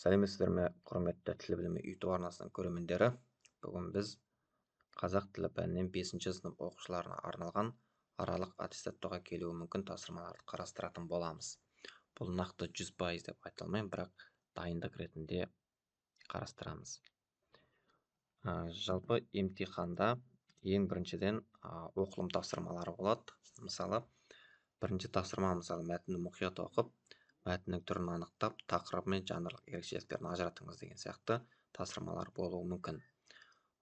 Сәлеметсіздер ме, құрметті тіл білімі YouTube арнасының көрермендері. Бүгін біз қазақ тілі пәнінен 5-ші сынып оқушыларына арналған аралық аттестаттауға келуі мүмкін тапсырмаларды қарастыратын боламыз. Бұл нақты 100% деп айта алмаймын, бірақ дайындық ретінде қарастырамыз. Жалпы емтиханда ең біріншіден оқылым тапсырмалары болады. Мысалы, бірінші тапсырма мәтінді мұқият оқып, мәтіннің түрін анықтап, тақырыбы мен жанрлық ерекшеліктерін ажыратыңыз деген сияқты тапсырмалар болуы мүмкін.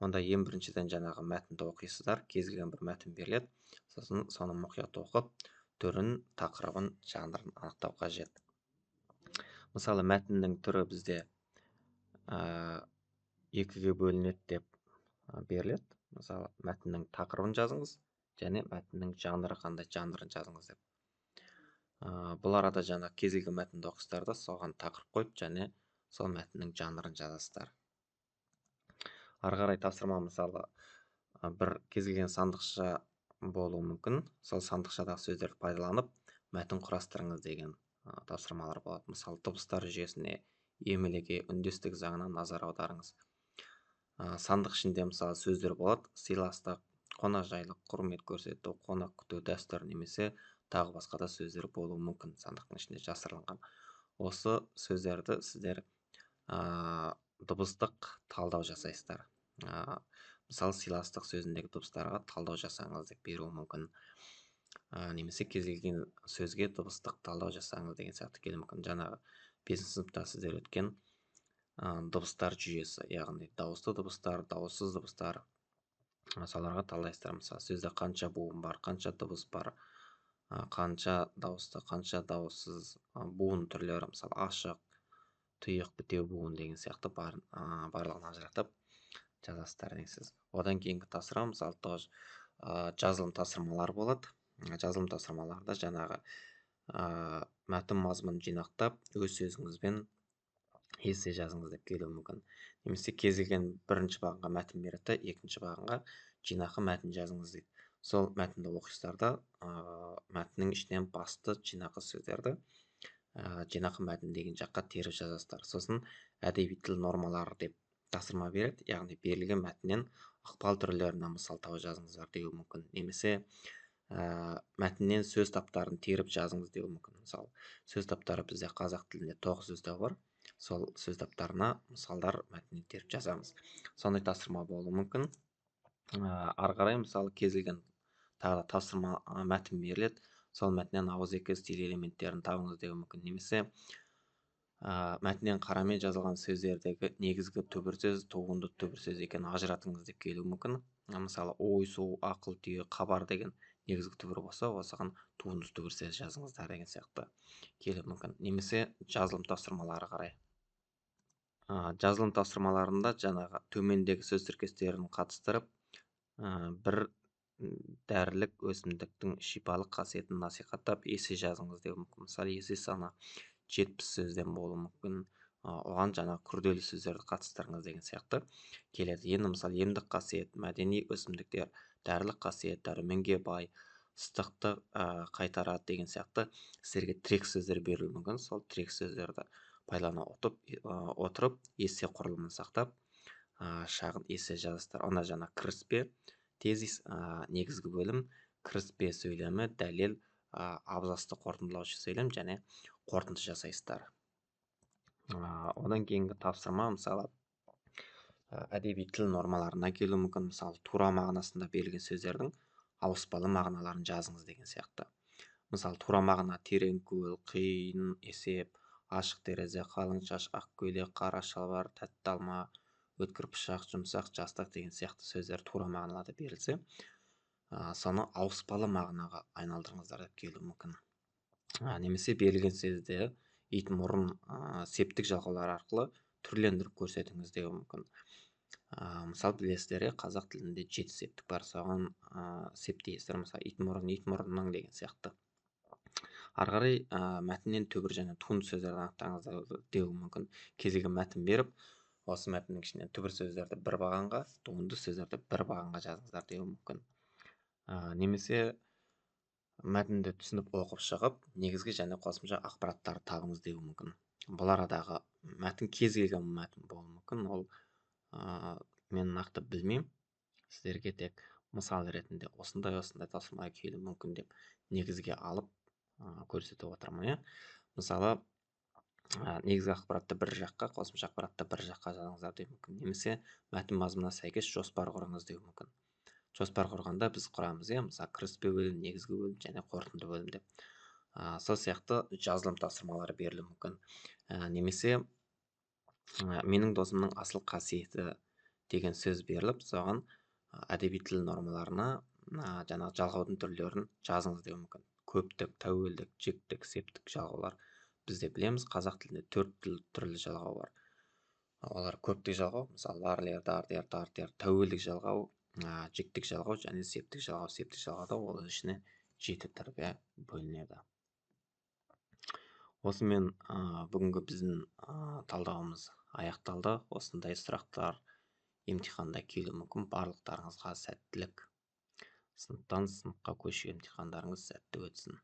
Онда ең біріншіден жаңағы мәтінді оқисыздар, кез келген бір мәтін беріледі, сосын соны мұқият оқып, түрін, тақырыбын, жанрын анықтау қажет. Мысалы, мәтіннің түрі бізде екіге бөлінеді деп беріледі. Мысалы, мәтіннің тақырыбын жазыңыз, және мәтіннің жанры қандай, жанрын жазыңыз деп. Бұл арада жаңа кез келген мәтінді оқысыздар да соған тақырып қойып, және сол мәтіннің жанрын жазасыздар. Ары қарай тапсырма мысалы бір кез келген сандықша болуы мүмкін. Сол сандықшадағы сөздерді пайдаланып, мәтін құрастырыңыз деген тапсырмалар болады. Мысалы, дыбыстар жүйесіне, емлеге, үндестік заңына назар аударыңыз. Сандық ішінде мысалы сөздер болады: сыйластық, қонақжайлық, құрмет көрсету, қонақ күту, дәстүр немесе тағы басқа да сөздер болуы мүмкін сандықтың ішінде жасырылған. Осы сөздерді сіздер дыбыстық талдау жасайсыздар. Мысалы, сыйластық сөзіндегі дыбыстарға талдау жасаңыз деп беруі мүмкін. Немесе кез келген сөзге дыбыстық талдау жасаңыз деген сияқты келуі мүмкін. Жаңағы 5-ші сыныпта сіздер өткен дыбыстар жүйесі, яғни дауысты дыбыстар, дауыссыз дыбыстар, соларға талдайсыздар. Мысалы, сөзде қанша буын бар, қанша дыбыс бар, қанша дауысты, қанша дауыссыз буын түрлері, мысалы, ашық, тұйық, бітеу буын деген сияқты барлығын ажыратып жазасыздар дейсіз. Одан кейінгі тапсырма мысалы жазылым тапсырмалары болады. Жазылым тапсырмаларда жаңағы мәтін мазмұнын жинақтап, өз сөзіңізбен эссе жазыңыз деп келуі мүмкін. Немесе кез келген бірінші бағанға мәтін береді, екінші бағанға жинақы мәтін жазыңыз дейді. Сол мәтінді оқисыздар да, мәтіннің ішінен басты жинақы сөздерді жинақы мәтін деген жаққа теріп жазасыздар. Сосын әдеби тіл нормалары деп тапсырма береді, яғни берілген мәтіннен ықпал түрлеріне мысал тауып жазыңыздар деуі мүмкін. Немесе мәтіннен сөз таптарын теріп жазыңыз деуі мүмкін. Мысалы, сөз таптары бізде қазақ тілінде 9 сөздер бар. Сол сөз таптарына мысалдар мәтіннен теріп жазамыз. Сондай тапсырма болуы мүмкін. Ары қарай мысалы кез келген тағы тапсырма мәтін беріледі. Сол мәтіннен ауызекі стиль элементтерін табыңыз деуі мүмкін. Немесе мәтіннен қарамен жазылған сөздердегі негізгі түбір сөз, туынды түбір сөз екенін ажыратыңыз деп келуі мүмкін. Мысалы, ой, су, ақыл, түйе, хабар деген негізгі түбір болса, осыған туынды түбір сөз жазыңыздар деген сияқты келуі мүмкін. Немесе жазылым тапсырмалары қарай. Жазылым тапсырмаларында жаңағы төмендегі сөз тіркестерін қатыстырып, бір дәрілік өсімдіктің шипалық қасиетін насихаттап, эссе жазыңыз деуі мүмкін. Мысалы, эссе саны 70 сөзден болуы мүмкін. Оған жаңа күрделі сөздерді қатыстырыңыз деген сияқты келеді. Енді мысалы, емдік қасиет, мәдени өсімдіктер, дәрілік қасиет, дәруменге бай, ыстықты қайтарады деген сияқты сіздерге тірек сөздер беруі мүмкін. Сол тірек сөздерді пайдалана отырып, эссе құрылымын сақтап, шағын эссе жазасыздар. Онда жаңа кіріспе, тезис, негізгі бөлім, кіріспе сөйлемі, дәлел, абзацты қорытындылаушы сөйлем және қорытынды жасайсыздар. Одан кейінгі тапсырма мысалы әдеби тіл нормаларына келуі мүмкін. Мысалы, тура мағынасында берілген сөздердің ауыспалы мағыналарын жазыңыз деген сияқты. Мысалы, тура мағына терең көл, қиын есеп, ашық терезе, қалың шаш, ақ көйлек, қара шалбар, тәтті алма, өткір пышақ, жұмсақ жастық деген сияқты сөздер тура мағыналарда берілсе, соны ауыспалы мағынаға айналдырыңыздар деп келуі мүмкін. Немесе берілген сөзде ит мұрын, септік жалғаулар арқылы түрлендіріп көрсетіңіз деуі мүмкін. Мысалы, білесіздер, қазақ тілінде 7 септік бар, соған септейсіздер. Мысалы, ит мұрынның деген сияқты. Ары қарай мәтіннен түбір және туынды сөздерді анықтаңыздар деуі мүмкін. Кез келген мәтін беріп, осы мәтіннің ішінен түбір сөздерді бір бағанға, туынды сөздерді бір бағанға жазыңыздар деуі мүмкін. Немесе мәтінді түсініп оқып шығып, негізгі және қосымша ақпараттарды табыңыз деуі мүмкін. бұл арадағы мәтін кез келген мәтін болуы мүмкін. Ол мен нақты білмеймін. Сіздерге тек мысал ретінде осындай тапсырма келуі мүмкін деп негізге алып көрсетіп отырмын. Иә, мысалы негізгі ақпаратты бір жаққа, қосымша ақпаратты бір жаққа жазыңыздар деуі мүмкін, немесе мәтін мазмұнына сәйкес жоспар құрыңыз деуі мүмкін. Жоспар құрғанда біз құрамыз, иә, мысалы кіріспе бөлім, негізгі бөлім және қорытынды бөлім деп. Сол сияқты жазылым тапсырмалары берілуі мүмкін. Немесе менің досымның асыл қасиеті деген сөз беріліп, соған әдеби тіл нормаларына жаңағы жалғаудың түрлерін жазыңыз деуі мүмкін. Көптік, тәуелдік, жіктік, септік жалғаулар бізде білеміз, қазақ тілінде 4 түрлі жалғау бар. Олар көптік жалғау, мысалы лар-лер, дар-дер, тар-тер, тәуелдік жалғау, жіктік жалғау және септік жалғау. Септік жалғауда ол ішіне 7 түрге бөлінеді. Осымен бүгінгі біздің талдауымыз аяқталды. Осындай сұрақтар емтиханда келуі мүмкін. Барлықтарыңызға сәттілік. Сыныптан сыныпқа көшу емтихандарыңыз сәтті өтсін.